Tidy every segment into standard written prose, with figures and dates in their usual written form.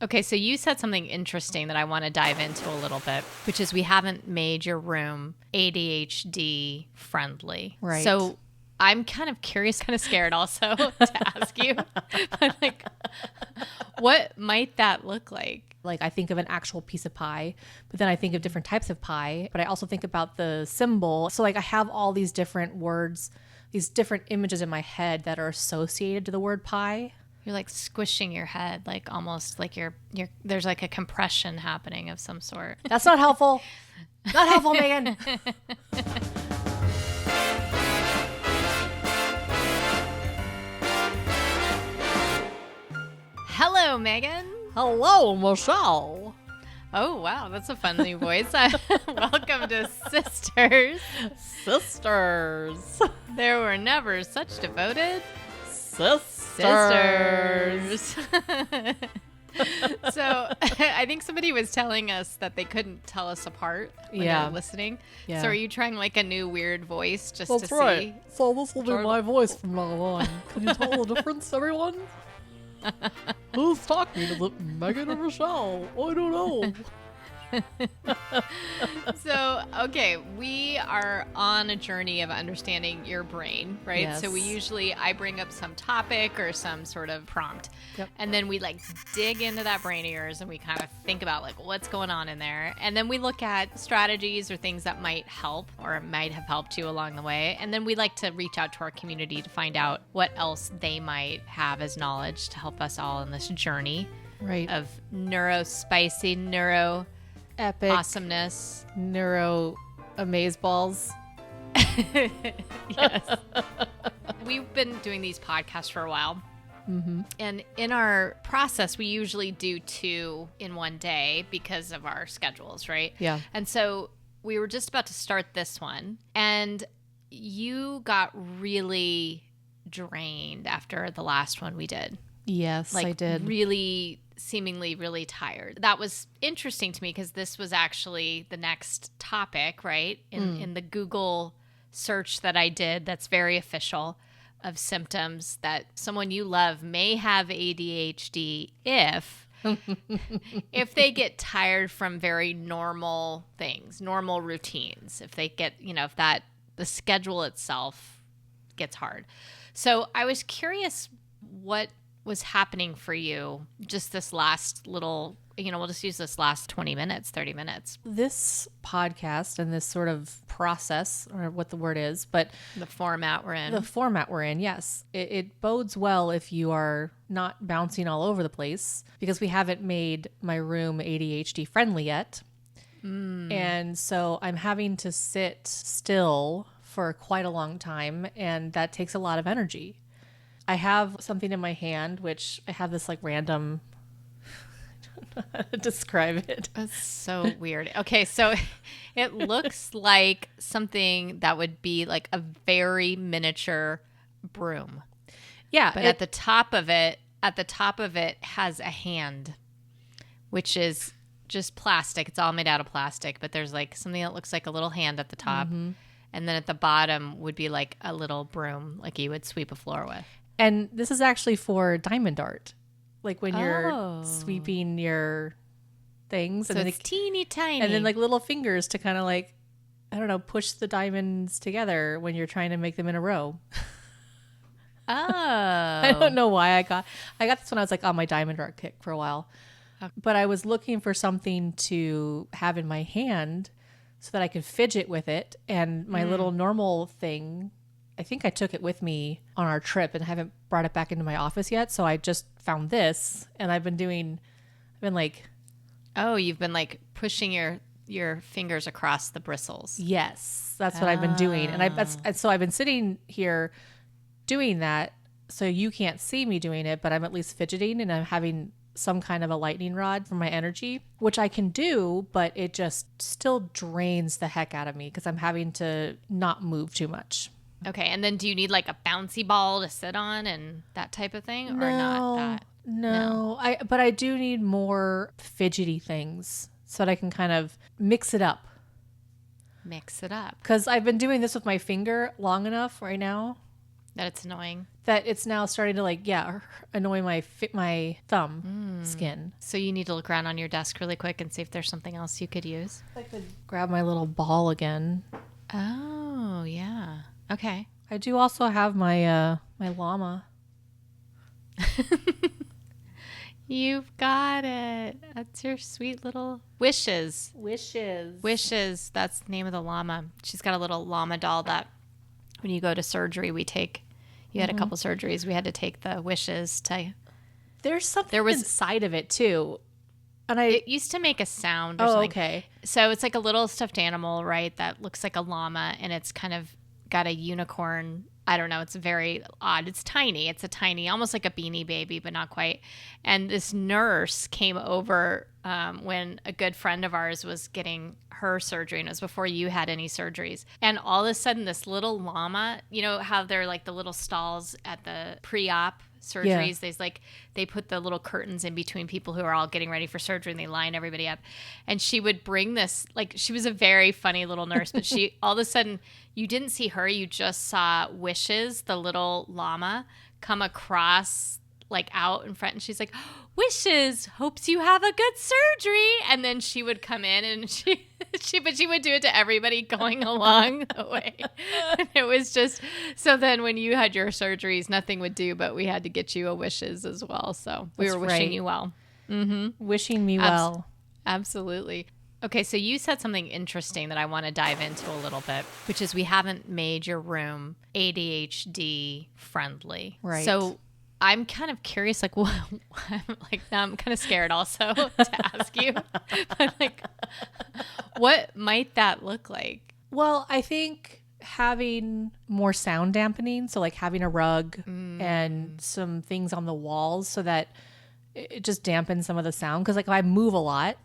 Okay, so you said something interesting that I want to dive into a little bit, which is we haven't made your room ADHD friendly. Right. So I'm kind of curious, kind of scared also to ask you, but like, what might that look like? Like I think of an actual piece of pie, but then I think of different types of pie, but I also think about the symbol. So like I have all these different words, these different images in my head that are associated to the word pie. You're like squishing your head, like almost like you're there's like a compression happening of some sort. That's not helpful. Not helpful, Megan. Hello, Megan. Hello, Michelle. Oh, wow. That's a fun new voice. Welcome to Sisters. Sisters. There were never such devoted Sisters. So I think somebody was telling us that they couldn't tell us apart when they were listening. Yeah. So are you trying like a new weird voice just That's to right. see? So this will be my voice from now on. Can you tell the difference, everyone? Who's talking? Is it Megan or Michelle? I don't know. So, okay, we are on a journey of understanding your brain, right? Yes. So I bring up some topic or some sort of prompt. Yep. And then we like dig into that brain of yours and we kind of think about like what's going on in there. And then we look at strategies or things that might help or might have helped you along the way. And then we like to reach out to our community to find out what else they might have as knowledge to help us all in this journey of neurospicy, neuro epic awesomeness, neuro amazeballs. Yes. We've been doing these podcasts for a while. Mm-hmm. And in our process, we usually do 2 in one day because of our schedules, right? Yeah. And so we were just about to start this one, and you got really drained after the last one we did. Yes, Like I did. really seemingly really tired. That was interesting to me because this was actually the next topic, right? In the Google search that I did that's very official of symptoms that someone you love may have ADHD if they get tired from very normal things, normal routines, if they get, if that the schedule itself gets hard. So I was curious what was happening for you just this last little, we'll just use this last 20 minutes, 30 minutes. This podcast and this sort of process, or what the word is, but The format we're in. Yes. It bodes well if you are not bouncing all over the place, because we haven't made my room ADHD friendly yet. And so I'm having to sit still for quite a long time, and that takes a lot of energy. I have something in my hand, which I have this like random, I don't know how to describe it. That's so weird. Okay, so it looks like something that would be like a very miniature broom. Yeah. But at the top of it has a hand, which is just plastic. It's all made out of plastic, but there's like something that looks like a little hand at the top. Mm-hmm. And then at the bottom would be like a little broom, like you would sweep a floor with. And this is actually for diamond art. Like when you're sweeping your things. So and it's teeny tiny. And then like little fingers to kind of like, I don't know, push the diamonds together when you're trying to make them in a row. Oh. I don't know why I got this when I was like on my diamond art kick for a while. Okay. But I was looking for something to have in my hand so that I could fidget with it. And my little normal thing, I think I took it with me on our trip and haven't brought it back into my office yet. So I just found this, and I've been like... Oh, you've been like pushing your fingers across the bristles. Yes, that's what I've been doing. And so I've been sitting here doing that. So you can't see me doing it, but I'm at least fidgeting, and I'm having some kind of a lightning rod for my energy, which I can do, but it just still drains the heck out of me because I'm having to not move too much. Okay, and then do you need like a bouncy ball to sit on and that type of thing, or not that? No. But I do need more fidgety things so that I can kind of mix it up. Mix it up. Because I've been doing this with my finger long enough right now. That it's annoying. that it's now starting to like, annoy my thumb skin. So you need to look around on your desk really quick and see if there's something else you could use. I could grab my little ball again. Oh, yeah. Okay. I do also have my my llama. You've got it. That's your sweet little Wishes. Wishes. Wishes. That's the name of the llama. She's got a little llama doll that when you go to surgery, we take. You had a couple surgeries. We had to take the Wishes to. There's something inside of it too. And It used to make a sound or something. Okay. So it's like a little stuffed animal, right? That looks like a llama, and it's kind of got a unicorn. I don't know. It's very odd. It's tiny. It's a tiny, almost like a Beanie Baby, but not quite. And this nurse came over when a good friend of ours was getting her surgery, and it was before you had any surgeries. And all of a sudden, this little llama, you know how they're like the little stalls at the pre-op surgeries. Yeah. They put the little curtains in between people who are all getting ready for surgery, and they line everybody up. And she would bring this, like, she was a very funny little nurse, but she all of a sudden, you didn't see her, you just saw Wishes, the little llama, come across like out in front, and she's like, Wishes, hopes you have a good surgery. And then she would come in, and she would do it to everybody going along the way. And it was just, so then when you had your surgeries, nothing would do, but we had to get you a Wishes as well. So we were wishing you well. Mm-hmm. Wishing me well. Absolutely. Okay, so you said something interesting that I want to dive into a little bit, which is we haven't made your room ADHD friendly. Right. So I'm kind of curious, like, what, now I'm kind of scared also to ask you, but like, what might that look like? Well, I think having more sound dampening, so like having a rug and some things on the walls so that it just dampens some of the sound. Because like if I move a lot,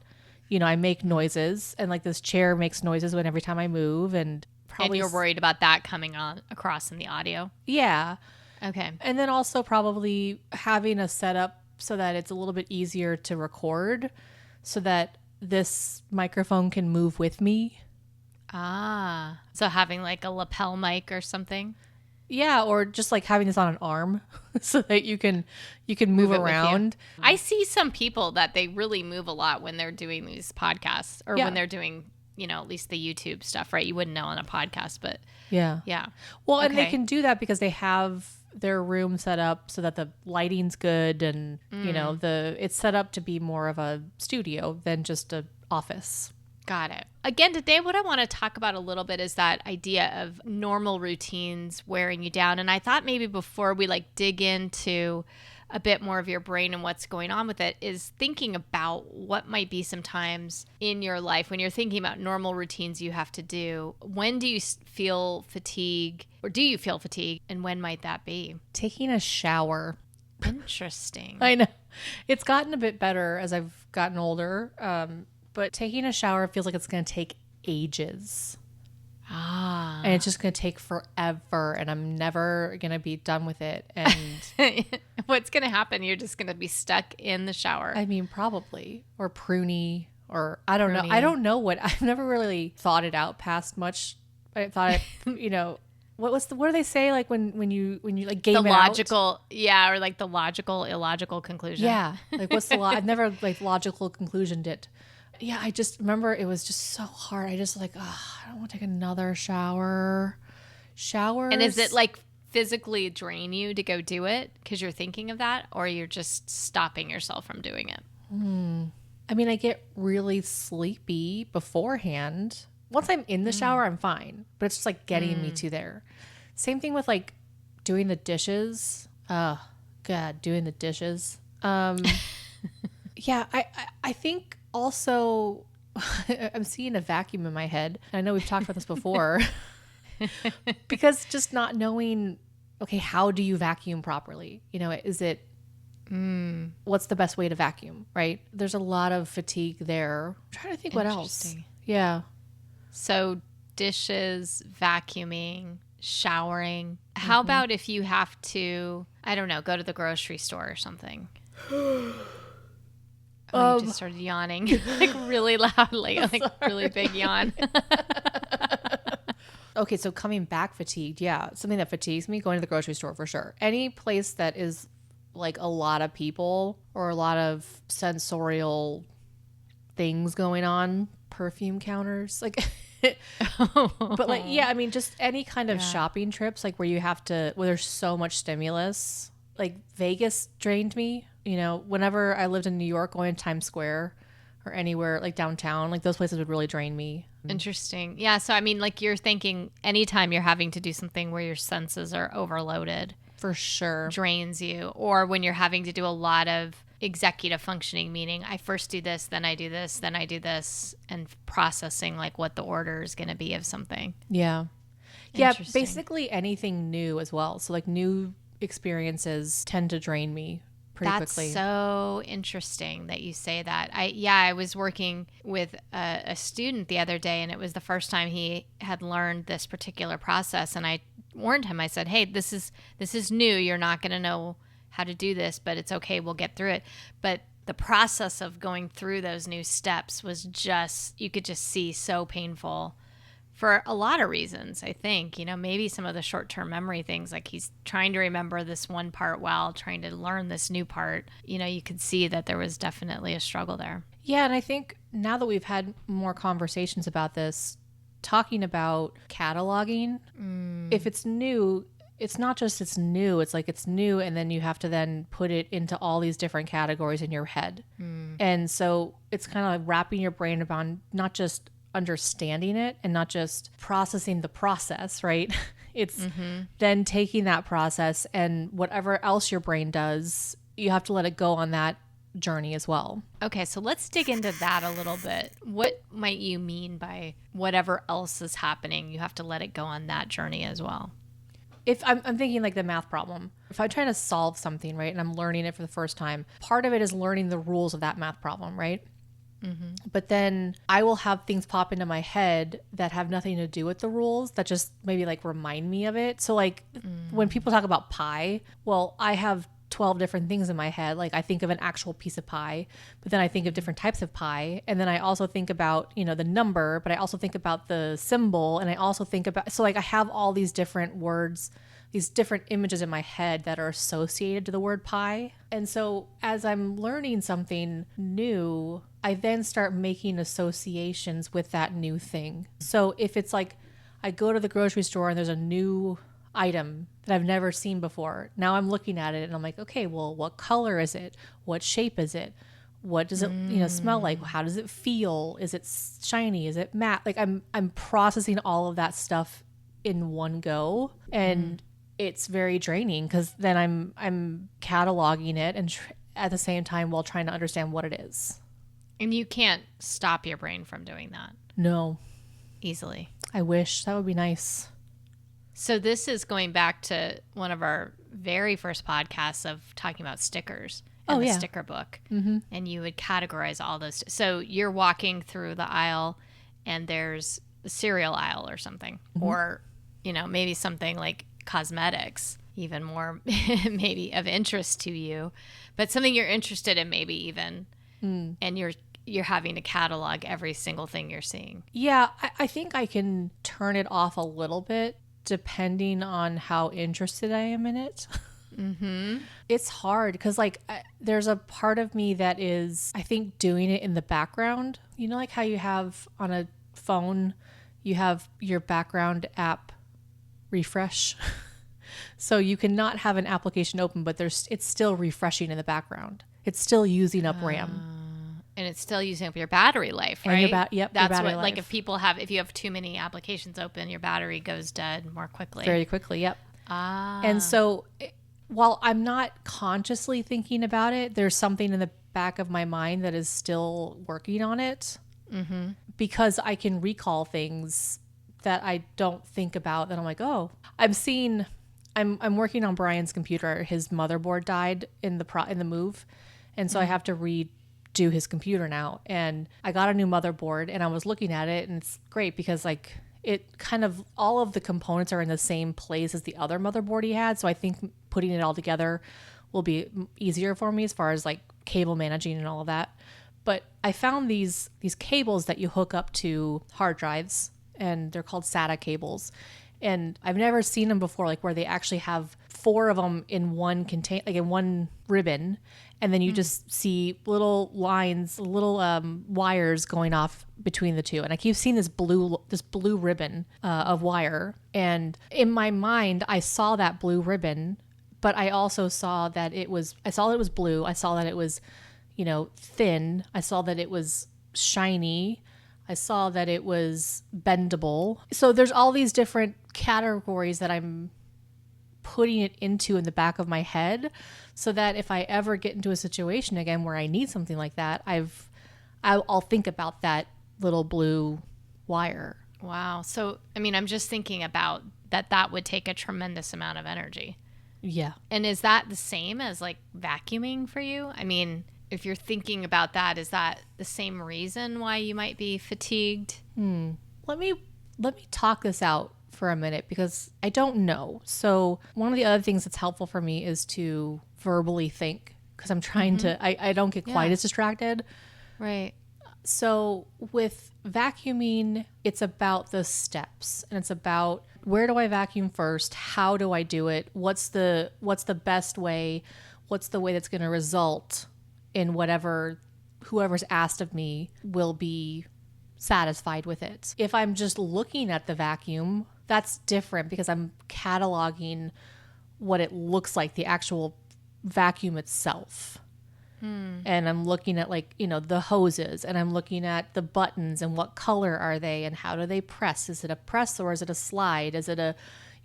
you know, I make noises, and like this chair makes noises every time I move, and probably you're worried about that coming on across in the audio. Yeah. Okay. And then also probably having a setup so that it's a little bit easier to record, so that this microphone can move with me. Ah, so having like a lapel mic or something. Yeah, or just like having this on an arm so that you can move around. I see some people that they really move a lot when they're doing these podcasts, or when they're doing, you know, at least the YouTube stuff, right? You wouldn't know on a podcast, but yeah. Well, and they can do that because they have their room set up so that the lighting's good, and you know, it's set up to be more of a studio than just a office. Got it. Again, today what I want to talk about a little bit is that idea of normal routines wearing you down. And I thought maybe before we like dig into a bit more of your brain and what's going on with it, is thinking about what might be sometimes in your life when you're thinking about normal routines you have to do. When do you feel fatigue, or do you feel fatigue, and when might that be? Taking a shower. Interesting. I know. It's gotten a bit better as I've gotten older. But taking a shower feels like it's going to take ages. And it's just going to take forever, and I'm never going to be done with it. And what's going to happen? You're just going to be stuck in the shower. I mean, probably. Or pruny, or I don't know. I don't know what, I've never really thought it out past much. I thought, you know, what do they say? Like when you like game the it logical, out? Yeah. Or like the logical, illogical conclusion. Yeah. Like what's the I've never like logical conclusioned it. Yeah, I just remember it was just so hard. I just like, I don't want to take another shower. Showers. And is it like physically drain you to go do it because you're thinking of that, or you're just stopping yourself from doing it? I mean, I get really sleepy beforehand. Once I'm in the shower, I'm fine. But it's just like getting me to there. Same thing with like doing the dishes. Oh, God, doing the dishes. Yeah, I think also I'm seeing a vacuum in my head. I know we've talked about this before. Because just not knowing, okay, how do you vacuum properly? You know, is it, what's the best way to vacuum, right? There's a lot of fatigue there. I'm trying to think what else. Yeah. So dishes, vacuuming, showering. How about if you have to, I don't know, go to the grocery store or something? Oh, you just started yawning like really loudly, like really big yawn. Okay, so coming back fatigued, yeah. Something that fatigues me, going to the grocery store for sure. Any place that is like a lot of people or a lot of sensorial things going on, perfume counters, like but like yeah, I mean just any kind of shopping trips like where you have to where there's so much stimulus. Like Vegas drained me, you know, whenever I lived in New York, going to Times Square or anywhere like downtown, like those places would really drain me. Interesting. Yeah, so I mean like you're thinking anytime you're having to do something where your senses are overloaded, For sure. drains you, or when you're having to do a lot of executive functioning, meaning I first do this, then I do this, then I do this, and processing like what the order is going to be of something. Yeah. Yeah, Interesting. basically anything new as well. So like new experiences tend to drain me pretty That's quickly. so interesting that you say that. I was working with a student the other day, and it was the first time he had learned this particular process, and I warned him. I said, "Hey, this is new. You're not going to know how to do this, but it's okay. We'll get through it." But the process of going through those new steps was just, you could just see, so painful for a lot of reasons. I think, you know, maybe some of the short-term memory things, like he's trying to remember this one part while trying to learn this new part. You know, you could see that there was definitely a struggle there. Yeah, and I think now that we've had more conversations about this, talking about cataloging, if it's new, it's not just it's new, it's like it's new and then you have to then put it into all these different categories in your head. And so it's kind of like wrapping your brain around not just understanding it and not just processing the process, right? It's then taking that process and whatever else your brain does, you have to let it go on that journey as well. Okay, so let's dig into that a little bit. What might you mean by whatever else is happening, you have to let it go on that journey as well? If I'm thinking like the math problem, if I'm trying to solve something, right, and I'm learning it for the first time, part of it is learning the rules of that math problem, right? But then I will have things pop into my head that have nothing to do with the rules that just maybe like remind me of it. So like when people talk about pie, well, I have 12 different things in my head. Like I think of an actual piece of pie, but then I think of different types of pie. And then I also think about, you know, the number, but I also think about the symbol. And I also think about, so like I have all these different words, these different images in my head that are associated to the word pie. And so as I'm learning something new, I then start making associations with that new thing. So if it's like I go to the grocery store and there's a new item that I've never seen before, now I'm looking at it and I'm like, okay, well, what color is it? What shape is it? What does it, you know, smell like? How does it feel? Is it shiny? Is it matte? Like I'm processing all of that stuff in one go, and it's very draining because then I'm cataloging it and at the same time while trying to understand what it is. And you can't stop your brain from doing that No, easily. I wish that would be nice. So this is going back to one of our very first podcasts of talking about stickers and the sticker book. And you would categorize all those. So you're walking through the aisle and there's a cereal aisle or something, or, you know, maybe something like cosmetics, even more maybe of interest to you, but something you're interested in maybe even, and you're having to catalog every single thing you're seeing. Yeah, I think I can turn it off a little bit depending on how interested I am in it. It's hard because like there's a part of me that is, I think, doing it in the background. You know, like how you have on a phone, you have your background app refresh. So you cannot have an application open, but it's still refreshing in the background. It's still using up RAM. And it's still using up your battery life, right? And your your That's battery what, like life. if you have too many applications open, your battery goes dead more quickly. Very quickly, yep. And so while I'm not consciously thinking about it, there's something in the back of my mind that is still working on it. Because I can recall things that I don't think about that I'm like, oh, I'm working on Brian's computer. His motherboard died in the move. And so I have to redo his computer now. And I got a new motherboard and I was looking at it, and it's great because like it kind of, all of the components are in the same place as the other motherboard he had. So I think putting it all together will be easier for me as far as like cable managing and all of that. But I found these cables that you hook up to hard drives, and they're called SATA cables. And I've never seen them before, like where they actually have 4 of them in one like in one ribbon, and then you just see little lines, little wires going off between the two. And I keep seeing this blue ribbon of wire, and in my mind, I saw that blue ribbon, but I also saw that it was blue. I saw that it was, thin. I saw that it was shiny. I saw that it was bendable. So there's all these different categories that I'm putting it into in the back of my head, so that if I ever get into a situation again where I need something like that, I'll think about that little blue wire. Wow. So, I mean, I'm just thinking about that would take a tremendous amount of energy. Yeah. And is that the same as like vacuuming for you? I mean, if you're thinking about that, is that the same reason why you might be fatigued? Let me talk this out for a minute, because I don't know. So one of the other things that's helpful for me is to verbally think, because I'm trying to, I don't get quite as distracted. Right. So with vacuuming, it's about the steps, and it's about, where do I vacuum first? How do I do it? What's the best way? What's the way that's going to result in whoever's asked of me will be satisfied with it. If I'm just looking at the vacuum, that's different, because I'm cataloging what it looks like, the actual vacuum itself. And I'm looking at the hoses, and I'm looking at the buttons and what color are they and how do they press? Is it a press or is it a slide? Is it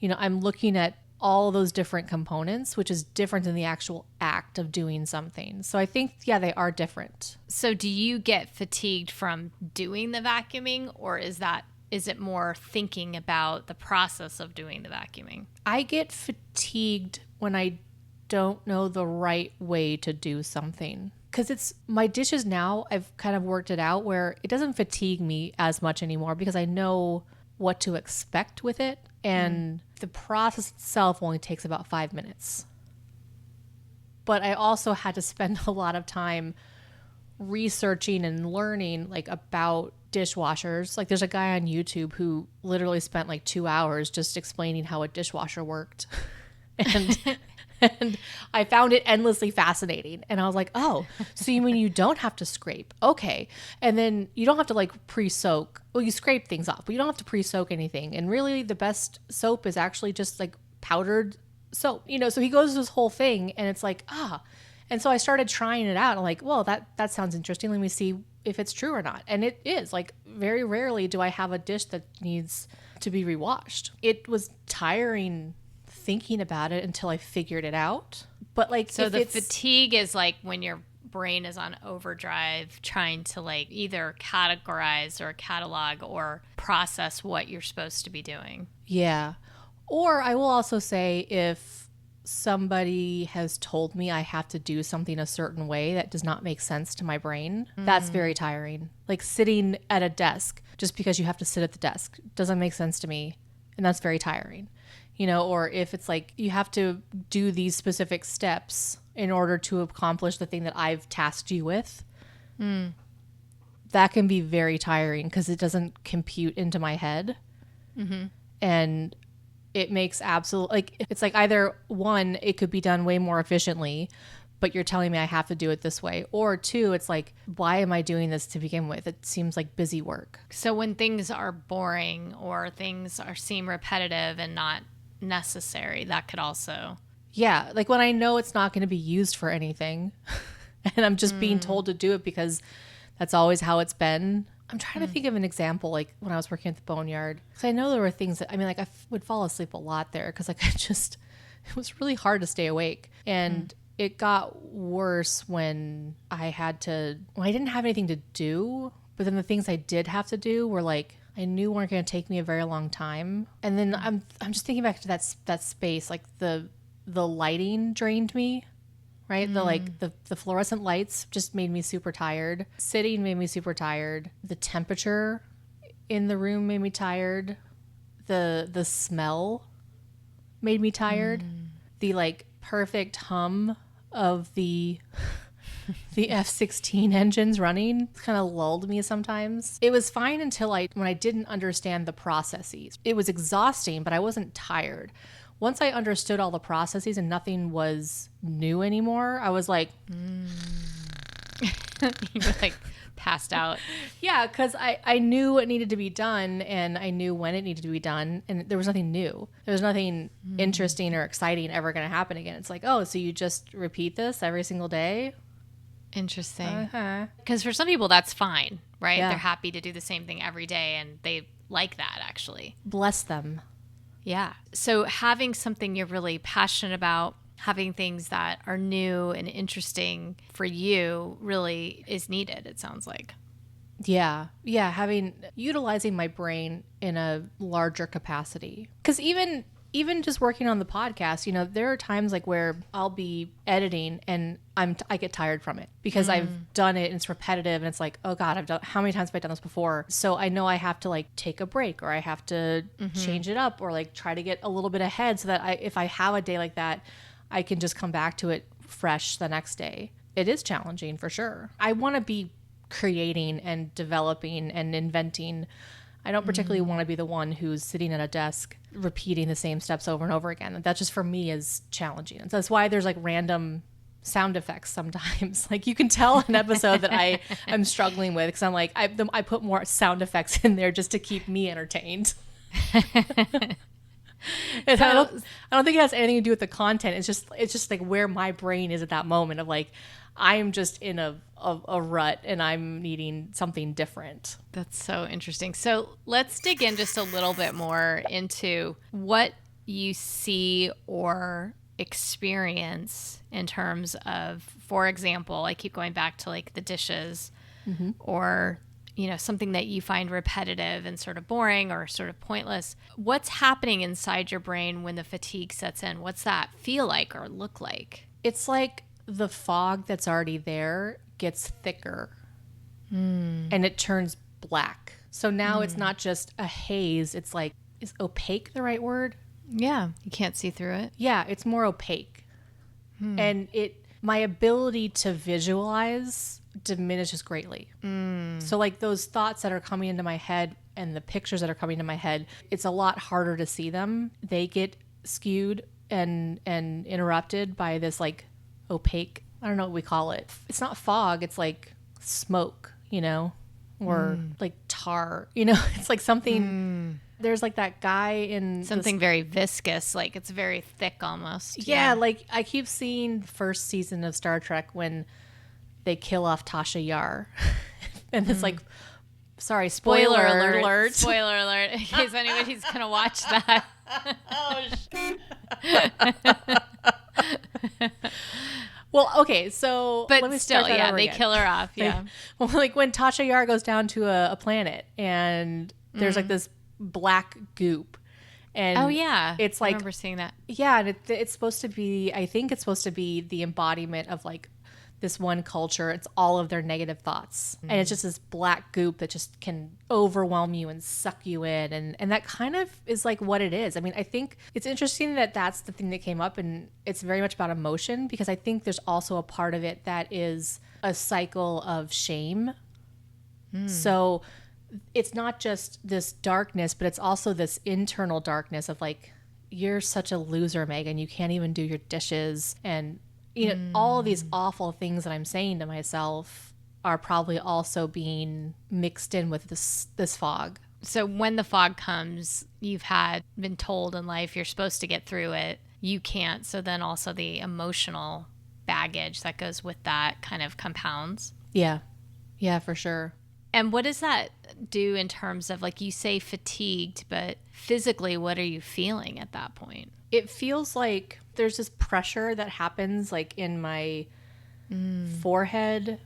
I'm looking at all those different components, which is different than the actual act of doing something. So I think, they are different. So do you get fatigued from doing the vacuuming, or is it more thinking about the process of doing the vacuuming? I get fatigued when I don't know the right way to do something. Because it's my dishes now, I've kind of worked it out where it doesn't fatigue me as much anymore, because I know what to expect with it. And the process itself only takes about 5 minutes. But I also had to spend a lot of time researching and learning about dishwashers. Like, there's a guy on YouTube who literally spent 2 hours just explaining how a dishwasher worked. And I found it endlessly fascinating. And I was like, oh, so you mean you don't have to scrape? Okay. And then you don't have to pre-soak. Well, you scrape things off, but you don't have to pre-soak anything. And really the best soap is actually just powdered soap. So he goes through this whole thing, and it's And so I started trying it out. I'm like, well, that sounds interesting. Let me see if it's true or not. And it is. Very rarely do I have a dish that needs to be rewashed. It was tiring thinking about it until I figured it out. But so the fatigue is when your brain is on overdrive, trying to either categorize or catalog or process what you're supposed to be doing. Yeah. Or I will also say, if somebody has told me I have to do something a certain way that does not make sense to my brain, that's very tiring. Sitting at a desk, just because you have to sit at the desk, doesn't make sense to me, and that's very tiring. Or if it's you have to do these specific steps in order to accomplish the thing that I've tasked you with, that can be very tiring, because it doesn't compute into my head. And it makes it's either one, it could be done way more efficiently, but you're telling me I have to do it this way. Or two, it's why am I doing this to begin with? It seems like busy work. So when things are boring or things seem repetitive and not necessary, that could also... Yeah, when I know it's not going to be used for anything and I'm just being told to do it because that's always how it's been. I'm trying to think of an example, when I was working at the boneyard. Because I know there were things that, I would fall asleep a lot there, because it was really hard to stay awake. And it got worse when I didn't have anything to do, but then the things I did have to do were I knew weren't going to take me a very long time. And then I'm just thinking back to that space, the lighting drained me, right? The fluorescent lights just made me super tired. Sitting made me super tired. The temperature in the room made me tired. The smell made me tired. The perfect hum of the the F-16 engines running kind of lulled me sometimes. It was fine until when I didn't understand the processes. It was exhausting, but I wasn't tired. Once I understood all the processes and nothing was new anymore, I was like... You were like passed out. Yeah, because I knew what needed to be done, and I knew when it needed to be done, and there was nothing new. There was nothing interesting or exciting ever going to happen again. It's like, oh, so you just repeat this every single day? Interesting. Because for some people, that's fine, right? Yeah. They're happy to do the same thing every day, and they like that, actually. Bless them. Yeah. So having something you're really passionate about, having things that are new and interesting for you really is needed, it sounds like. Yeah. Utilizing my brain in a larger capacity. Because even just working on the podcast, there are times like where I'll be editing and I get tired from it because I've done it and it's repetitive and it's like, oh God, how many times have I done this before? So I know I have to like take a break, or I have to change it up, or like try to get a little bit ahead so that if I have a day like that, I can just come back to it fresh the next day. It is challenging for sure. I want to be creating and developing and inventing. I don't particularly want to be the one who's sitting at a desk repeating the same steps over and over again. That just for me is challenging. And so that's why there's like random sound effects sometimes. Like you can tell an episode that I'm struggling with because I'm like, I put more sound effects in there just to keep me entertained. I don't think it has anything to do with the content. It's just like where my brain is at that moment of like, I'm just in a rut and I'm needing something different. That's so interesting. So let's dig in just a little bit more into what you see or experience in terms of, for example, I keep going back to like the dishes or something that you find repetitive and sort of boring or sort of pointless. What's happening inside your brain when the fatigue sets in? What's that feel like or look like? It's like the fog that's already there gets thicker and it turns black. So now it's not just a haze. It's like, is opaque the right word? Yeah. You can't see through it. Yeah. It's more opaque. And my ability to visualize diminishes greatly. So like those thoughts that are coming into my head and the pictures that are coming to my head, it's a lot harder to see them. They get skewed and interrupted by this like opaque, I don't know what we call it. It's not fog, it's like smoke, or like tar, it's like something. There's like that guy in something very viscous, like it's very thick almost. Yeah, like I keep seeing the first season of Star Trek when they kill off Tasha Yar. And it's like, sorry, spoiler alert. Spoiler alert, in case anybody's going to watch that. Oh, shit. Well, okay, so but let me still, start that over they again. kill her off, yeah. Like when Tasha Yar goes down to a planet and there's like this black goop. And oh, yeah. It's like, I remember seeing that. Yeah, and it's supposed to be, I think it's supposed to be the embodiment of like this one culture. It's all of their negative thoughts. And it's just this black goop that just can overwhelm you and suck you in. And that kind of is like what it is. I mean, I think it's interesting that that's the thing that came up, and it's very much about emotion, because I think there's also a part of it that is a cycle of shame. So it's not just this darkness, but it's also this internal darkness of like, you're such a loser, Megan. You can't even do your dishes. And all of these awful things that I'm saying to myself are probably also being mixed in with this fog. So when the fog comes, you've been told in life you're supposed to get through it. You can't. So then also the emotional baggage that goes with that kind of compounds. Yeah. Yeah, for sure. And what does that do in terms of, like, you say fatigued, but physically, what are you feeling at that point? It feels like there's this pressure that happens like in my forehead,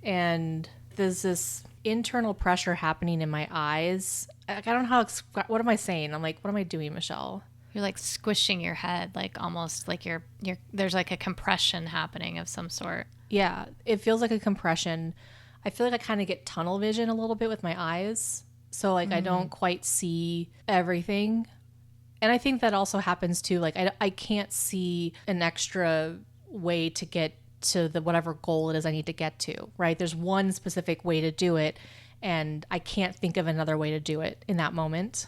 and there's this internal pressure happening in my eyes. Like, I don't know how, what am I saying? I'm like, what am I doing, Michelle? You're like squishing your head, like almost like you're there's like a compression happening of some sort. Yeah, it feels like a compression. I feel like I kind of get tunnel vision a little bit with my eyes. So like I don't quite see everything. And I think that also happens too. Like I can't see an extra way to get to the whatever goal it is I need to get to, right? There's one specific way to do it, and I can't think of another way to do it in that moment.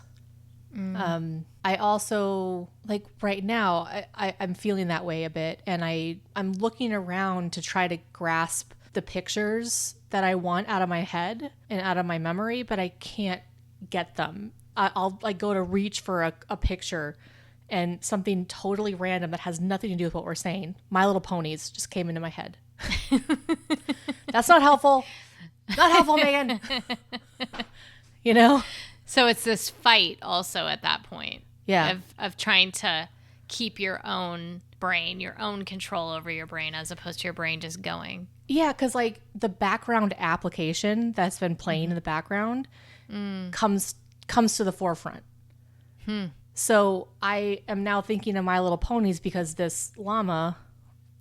I also, like right now, I'm feeling that way a bit, and I'm looking around to try to grasp the pictures that I want out of my head and out of my memory, but I can't get them. I'll like go to reach for a picture, and something totally random that has nothing to do with what we're saying, My Little Ponies, just came into my head. That's not helpful. Not helpful, Megan. You know? So it's this fight also at that point. Yeah. Of trying to keep your own brain, your own control over your brain, as opposed to your brain just going. Yeah, because like the background application that's been playing in the background comes to the forefront. So I am now thinking of My Little Ponies because this llama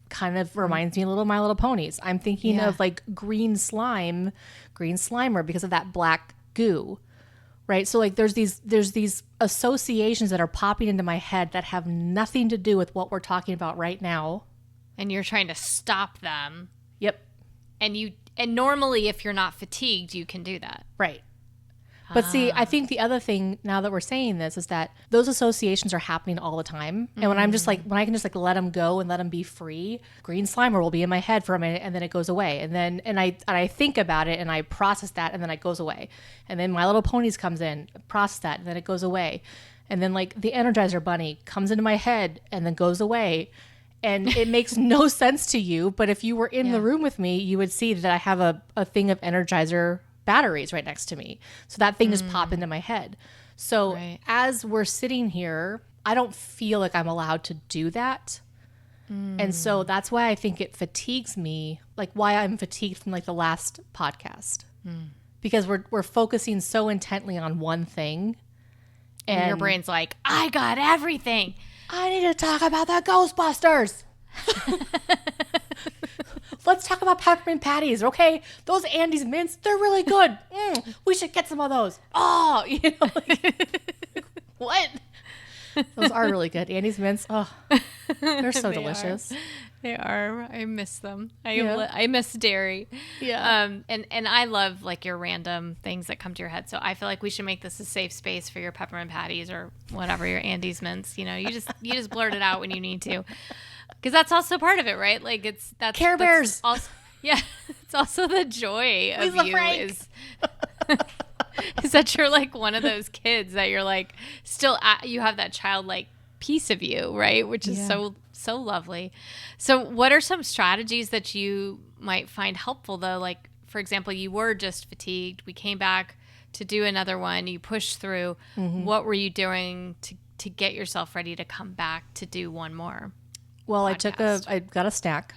kind of reminds me a little of My Little Ponies. I'm thinking of like green slimer because of that black goo. Right. So like there's these associations that are popping into my head that have nothing to do with what we're talking about right now. And you're trying to stop them. Yep. And normally if you're not fatigued, you can do that. Right. But see, I think the other thing now that we're saying this is that those associations are happening all the time. And when I'm just like, when I can just like let them go and let them be free, green slimer will be in my head for a minute and then it goes away. And then, I think about it and I process that and then it goes away. And then My Little Ponies comes in, process that, and then it goes away. And then like the Energizer Bunny comes into my head and then goes away. And it makes no sense to you. But if you were in the room with me, you would see that I have a thing of Energizer batteries right next to me. So that thing just popped into my head. So as we're sitting here, I don't feel like I'm allowed to do that. And so that's why I think it fatigues me, like why I'm fatigued from like the last podcast. Because we're focusing so intently on one thing. And your brain's like, I got everything. I need to talk about the Ghostbusters. Let's talk about peppermint patties, okay? Those Andes mints, they're really good. We should get some of those. Oh, you know, like, what? Those are really good. Andes mints, oh, they're so delicious. They are. I miss them. I miss dairy. Yeah. And I love like your random things that come to your head. So I feel like we should make this a safe space for your peppermint patties or whatever, your Andes mints. You know, you just blurt it out when you need to. Because that's also part of it, right? Like that's Care Bears. Also, yeah, it's also the joy of Lisa you Frank. is that you're like one of those kids that you're like still you have that childlike piece of you, right? Which is so lovely. So what are some strategies that you might find helpful though? Like for example, you were just fatigued. We came back to do another one. You pushed through. What were you doing to get yourself ready to come back to do one more? Well, podcast? I got a snack.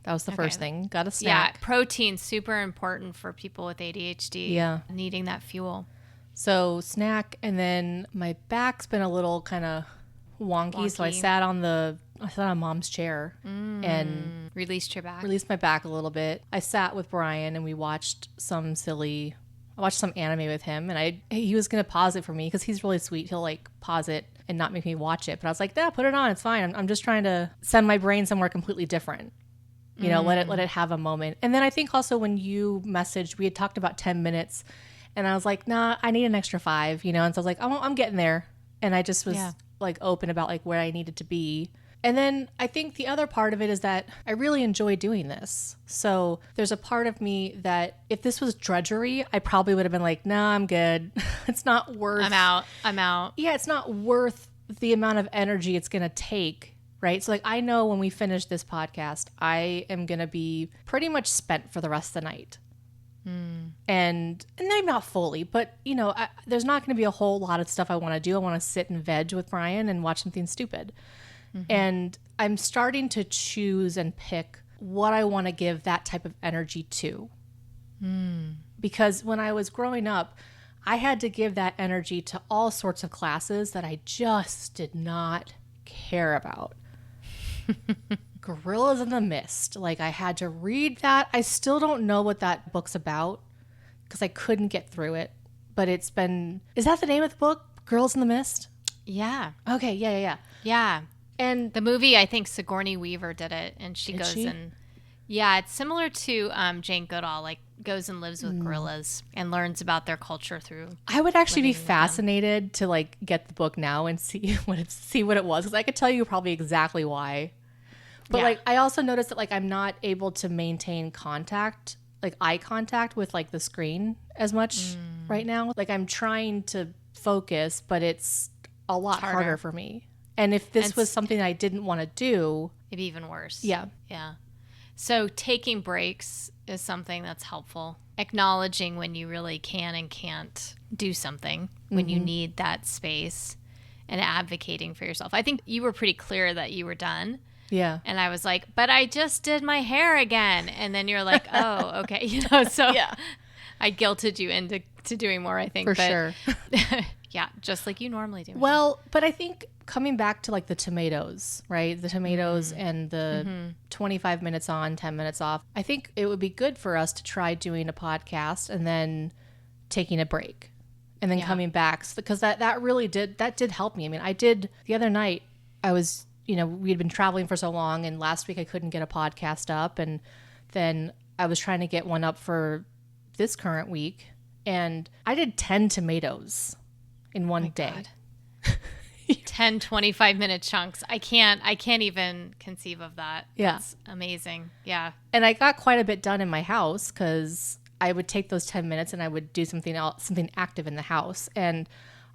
That was the first thing. Got a snack. Yeah, protein, super important for people with ADHD. Yeah. Needing that fuel. So snack, and then my back's been a little kind of wonky, so I sat on Mom's chair and released your back. Released my back a little bit. I sat with Brian and we watched some anime with him, and he was going to pause it for me because he's really sweet. He'll like pause it and not make me watch it. But I was like, put it on. It's fine. I'm just trying to send my brain somewhere completely different. You know, let it have a moment. And then I think also when you messaged, we had talked about 10 minutes and I was like, nah, I need an extra 5, you know? And so I was like, I'm getting there. And I just was like open about like where I needed to be. And then I think the other part of it is that I really enjoy doing this. So there's a part of me that if this was drudgery, I probably would have been like, nah, I'm good. It's not worth. I'm out. Yeah, it's not worth the amount of energy it's going to take, right? So like I know when we finish this podcast, I am going to be pretty much spent for the rest of the night. And maybe not fully, but you know, there's not going to be a whole lot of stuff I want to do. I want to sit and veg with Brian and watch something stupid. And I'm starting to choose and pick what I want to give that type of energy to. Because when I was growing up, I had to give that energy to all sorts of classes that I just did not care about. Gorillas in the Mist. Like I had to read that. I still don't know what that book's about because I couldn't get through it. But is that the name of the book? Girls in the Mist? Yeah. Okay. Yeah. Yeah. And the movie, I think Sigourney Weaver did it, and she goes and Yeah, it's similar to Jane Goodall, like goes and lives with gorillas and learns about their culture through. I would actually be living with them. fascinated to like get the book now and see what it was, because I could tell you probably exactly why. But Yeah. like I also noticed that like I'm not able to maintain contact, like eye contact with like the screen as much right now. Like I'm trying to focus, but it's a lot harder for me. And if this was something I didn't want to do, It'd be even worse. yeah. Yeah. So taking breaks is something that's helpful. Acknowledging when you really can and can't do something, when you need that space, and advocating for yourself. I think you were pretty clear that you were done. Yeah. And I was like, but I just did my hair again. And then you're like, oh, okay. You know, so Yeah. I guilted you into doing more, I think. For but, sure. Yeah, just like you normally do. Well, but I think coming back to like the tomatoes, right? The tomatoes and the 25 minutes on, 10 minutes off. I think it would be good for us to try doing a podcast and then taking a break and then coming back, because that really did help me. I mean, I did the other night, I was, we had been traveling for so long, and last week I couldn't get a podcast up, and then I was trying to get one up for this current week, and I did 10 tomatoes in one day. 10, 25-minute chunks. I can't even conceive of that. Yeah. That's amazing. Yeah. And I got quite a bit done in my house because I would take those 10 minutes and I would do something else, something active in the house. And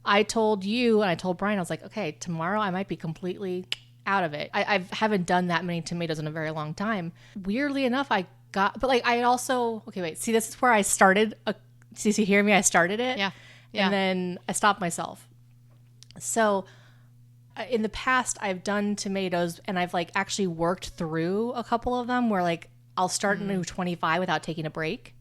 I told you and I told Brian, I was like, okay, tomorrow I might be completely out of it. I haven't done that many tomatoes in a very long time. Weirdly enough, but like I also, okay, wait, see, this is where I started. See, you hear me? I started it. Yeah. And then I stopped myself. So in the past, I've done tomatoes and I've like actually worked through a couple of them where like I'll start into 25 without taking a break.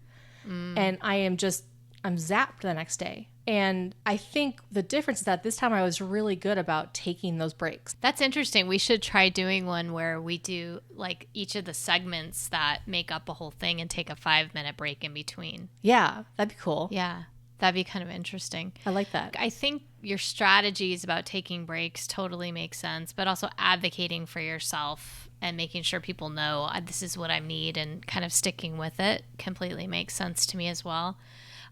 And I'm zapped the next day. And I think the difference is that this time I was really good about taking those breaks. That's interesting. We should try doing one where we do like each of the segments that make up a whole thing and take a 5-minute break in between. Yeah, that'd be cool. Yeah. That'd be kind of interesting. I like that. I think your strategies about taking breaks totally make sense, but also advocating for yourself and making sure people know this is what I need and kind of sticking with it completely makes sense to me as well.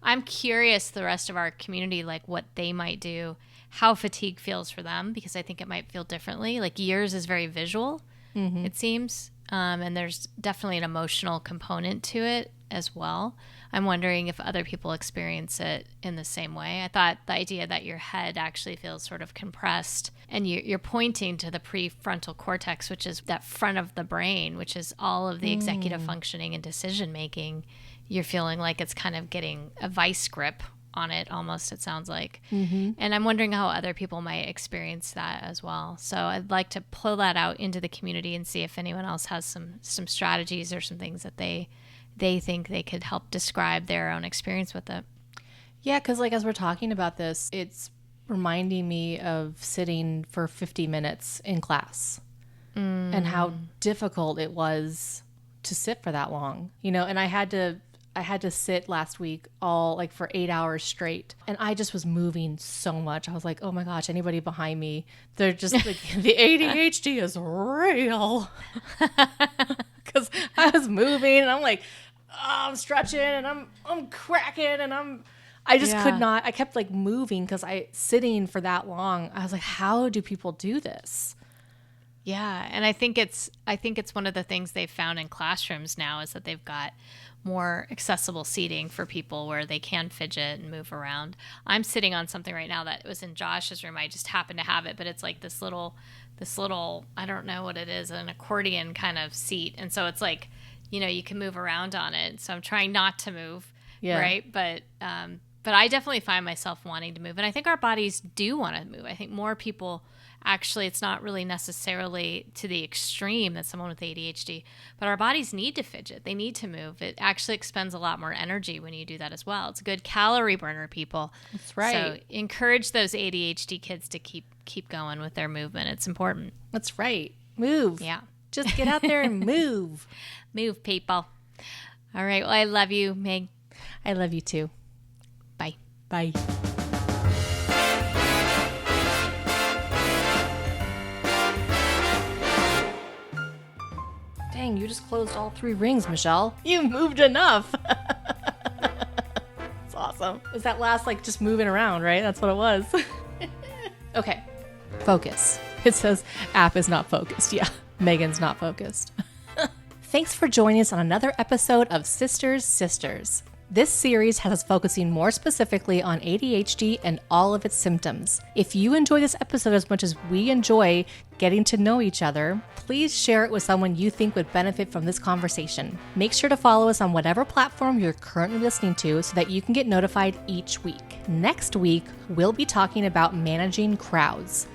I'm curious the rest of our community, like what they might do, how fatigue feels for them, because I think it might feel differently. Like yours is very visual, it seems, and there's definitely an emotional component to it as well. I'm wondering if other people experience it in the same way. I thought the idea that your head actually feels sort of compressed and you're pointing to the prefrontal cortex, which is that front of the brain, which is all of the executive functioning and decision making. You're feeling like it's kind of getting a vice grip on it almost, it sounds like. And I'm wondering how other people might experience that as well. So I'd like to pull that out into the community and see if anyone else has some strategies or some things that they think they could help describe their own experience with it. Yeah, because like as we're talking about this, it's reminding me of sitting for 50 minutes in class and how difficult it was to sit for that long, and I had to sit last week all like for 8 hours straight, and I just was moving so much. I was like, oh my gosh, anybody behind me, they're just like, the ADHD is real. Because I was moving and I'm like, I'm stretching and I'm cracking and I just could not. I kept like moving because sitting for that long. I was like, how do people do this? Yeah, and I think it's one of the things they've found in classrooms now is that they've got more accessible seating for people where they can fidget and move around. I'm sitting on something right now that was in Josh's room. I just happened to have it, but it's like this little, I don't know what it is, an accordion kind of seat. And so it's like, you can move around on it. So I'm trying not to move, right? But I definitely find myself wanting to move. And I think our bodies do want to move. I think more people, actually, it's not really necessarily to the extreme that someone with ADHD, but our bodies need to fidget. They need to move. It actually expends a lot more energy when you do that as well. It's a good calorie burner, people. That's right. So encourage those ADHD kids to keep going with their movement. It's important. That's right. Move. Yeah. Just get out there and move. Move, people. All right. Well, I love you, Meg. I love you too. Bye. Bye. Dang, you just closed all 3 rings, Michelle. You moved enough. It's awesome. It was that last, like, just moving around, right? That's what it was. Okay. Focus. It says app is not focused. Yeah, Megan's not focused. Thanks for joining us on another episode of Sisters. This series has us focusing more specifically on ADHD and all of its symptoms. If you enjoy this episode as much as we enjoy getting to know each other, please share it with someone you think would benefit from this conversation. Make sure to follow us on whatever platform you're currently listening to so that you can get notified each week. Next week, we'll be talking about managing crowds.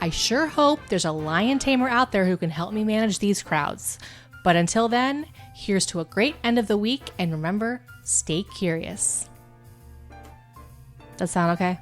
I sure hope there's a lion tamer out there who can help me manage these crowds. But until then, here's to a great end of the week, and remember, stay curious. Does that sound okay?